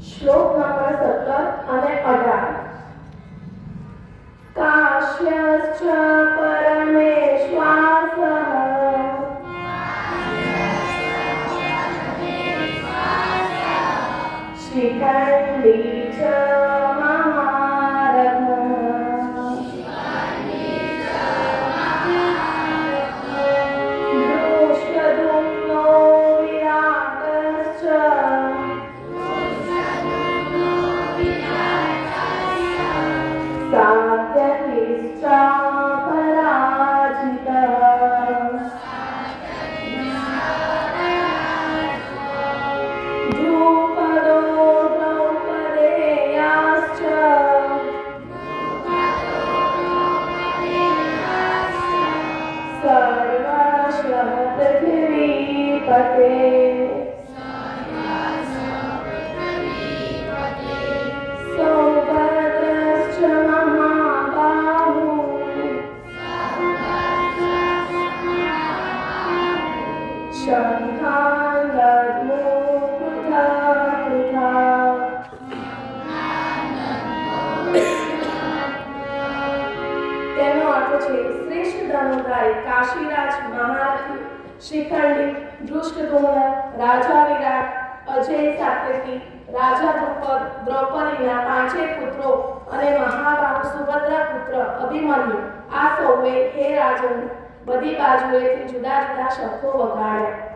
શ્લોક નંબર 17 અને 18 કાશ્યશ્ચ પરમેશ્વાસઃ શિખંડી ચ મહારથઃ દૃષ્ટદ્યુમ્નો વિરાટશ્ચ સાત્યકિશ્ચ પરાજિતઃ દ્રુપદો દ્રૌપદેયાશ્ચ સર્વસ્વ પૃથિવીપતે સૌભદ્રશ્ચ મહાબાહુ શંખાન દદ્મો પૃથક પૃથક તેનો અર્થ છે શ્રેષ્ઠ ધનુર્ધારી કાશીરાજ મહારથી શિખંડી દૃષ્ટદ્યુમ્ન રાજા વિરાટ અજય સાત્યકી રાજા દ્રુપદ દ્રૌપદીના 5 પુત્રો અને મહાબાહુ સુભદ્રા પુત્ર અભિમન્યુ આ સૌએ હે રાજન બધી બાજુએથી જુદા જુદા શબ્દો વગાડ્યા.